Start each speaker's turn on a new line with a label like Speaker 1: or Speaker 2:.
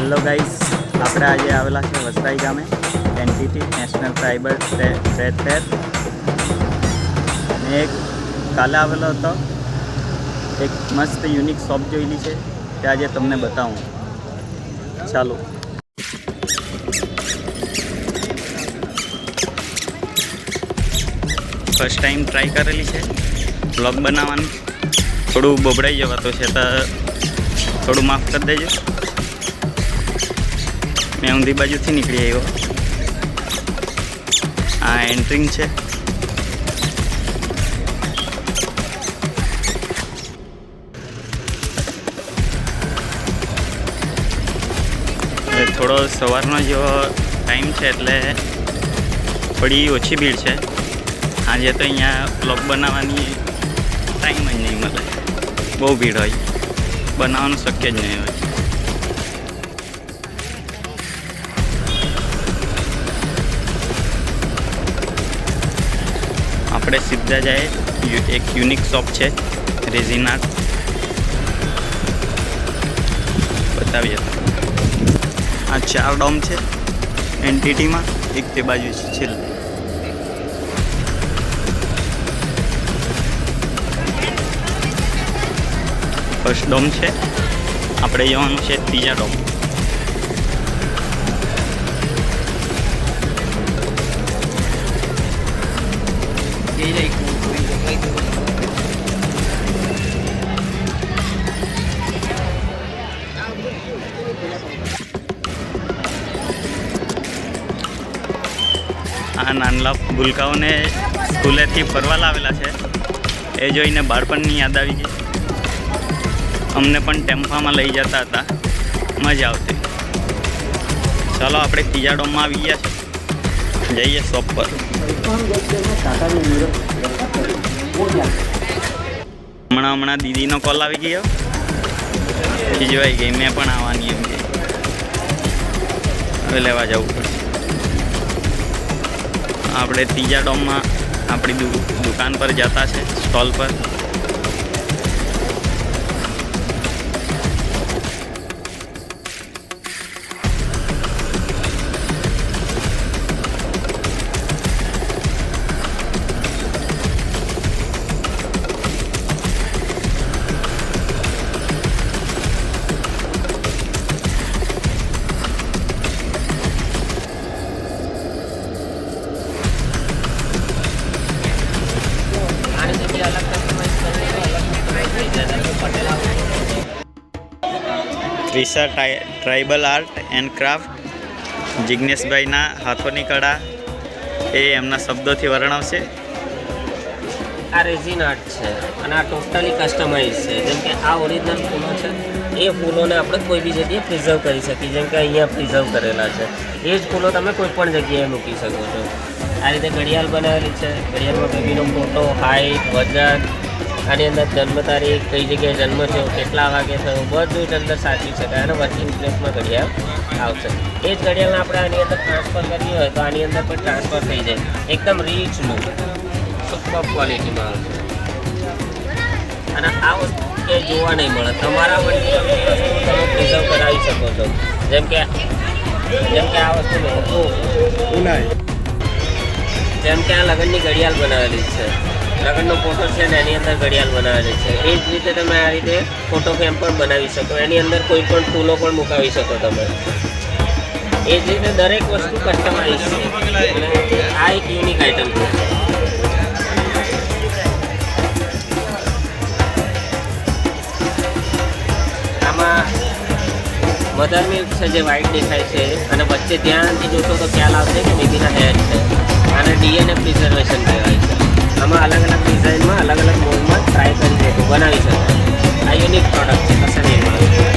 Speaker 1: Hello guys, આપણે આજે આવેલા છે વસરાઈ ગામે એનટીટી નેશનલ ટ્રાઇબલ ટ્રેડ ફેર. મેં એક કાલે આવેલો હતો, એક મસ્ત યુનિક શોપ જોયેલી છે તે આજે તમને બતાવું. ચાલો. ફર્સ્ટ ટાઈમ ટ્રાય કરેલી છે બ્લોગ બનાવવાની. થોડું બબડાઈ જવાતું છે તો થોડું માફ કરી દેજો. મેં ઊંધી બાજુથી નીકળી આવ્યો. આ એન્ટ્રિંગ છે. થોડો સવારનો જેવો ટાઈમ છે એટલે થોડી ઓછી ભીડ છે. આજે તો અહીંયા બ્લોગ બનાવવાની ટાઈમ જ નહીં મળે, બહુ ભીડ હોય, બનાવવાનું શક્ય જ નહીં હોય. આપણે સીધા જાય, એક યુનિક શોપ છે રેઝિન આર્ટ, બતાવીએ. આ 4 ડોમ છે એનટીટીમાં, એક તે બાજુ છે છેલ્લે. ફર્સ્ટ ડોમ છે, આપણે જવાનું છે ત્રીજા ડોમ. આ નાનલા ભૂલકાઓને સ્કૂલેથી ફરવા લાવેલા છે, એ જોઈને બાળપણની યાદ આવી ગઈ. અમને પણ ટેમ્પામાં લઈ જતા હતા, મજા આવતી. ચાલો આપણે ત્રીજા ડોમમાં આવી ગયા છે, જઈએ શોપ પર. હમણાં દીદીનો કોલ આવી ગયો, ખીજવાઈ ગઈ. મેં પણ આવવાની એમ ગઈ, હવે લેવા જવું પડશે. આપણે ત્રીજા ડોમમાં આપણી દુકાન પર જતા છે, સ્ટોલ પર. Trisha tribal art and craft, જિગ્નેશભાઈના હાથોની કળા એ એમના શબ્દોથી વર્ણવશે.
Speaker 2: આ રેઝિન આર્ટ છે અને આ ટોટલી કસ્ટમાઇઝ છે. જેમ કે આ ઓરિજિનલ ફૂલો છે, એ ફૂલોને આપણે કોઈ બી જગ્યાએ પ્રિઝર્વ કરી શકીએ. જેમ કે અહીંયા પ્રિઝર્વ કરેલા છે, એ જ ફૂલો તમે કોઈ પણ જગ્યાએ મૂકી શકો છો. આ રીતે ઘડિયાળ બનાવેલી છે. ઘડિયાળમાં બેબીનો ફોટો, હાઇટ, વજન, આની અંદર જન્મ તારીખ, કઈ જગ્યાએ જન્મ થયો, કેટલા વાગે થયો, બધું જ અંદર સાચવી શકાય અને વર્કિંગ પ્લેસમાં ઘડિયાળ આવશે. એ જ ઘડિયાળને આપણે આની અંદર ટ્રાન્સફર કરવી હોય તો આની અંદર પણ ટ્રાન્સફર થઈ જાય. એકદમ રીચ લુક, સુપર ક્વોલિટીમાં આવશે. અને આ વસ્તુ કે જોવા નહીં મળે. તમારા વસ્તુ તમે પ્રિઝર્વ કરાવી શકો છો. જેમ કે આ વસ્તુ જેમ કે આ લગ્નની ઘડિયાળ બનાવેલી છે, લગ્નનો ફોટો છે ને એની અંદર ઘડિયાળ બનાવેલી છે. એ જ રીતે તમે આ રીતે ફોટો ફ્રેમ પણ બનાવી શકો. એની અંદર કોઈ પણ ફૂલો પણ મુકાવી શકો તમે. એ જ રીતે દરેક વસ્તુ કસ્ટમાઇઝ છે. આ એક યુનિક આઇટમ છે. આમાં મધર મિલ્ક છે જે વ્હાઈટ દેખાય છે, અને વચ્ચે ધ્યાનથી જોશો તો ખ્યાલ આવશે કે બેબીના હેર છે. અને ડીએનએ પ્રિઝર્વેશન કહેવાય છે. આમાં અલગ અલગ ડિઝાઇનમાં અલગ અલગ મોડમાં ટ્રાય કરી શકો, બનાવી શકો. આ યુનિક પ્રોડક્ટ છે, કશે નહીં મળે.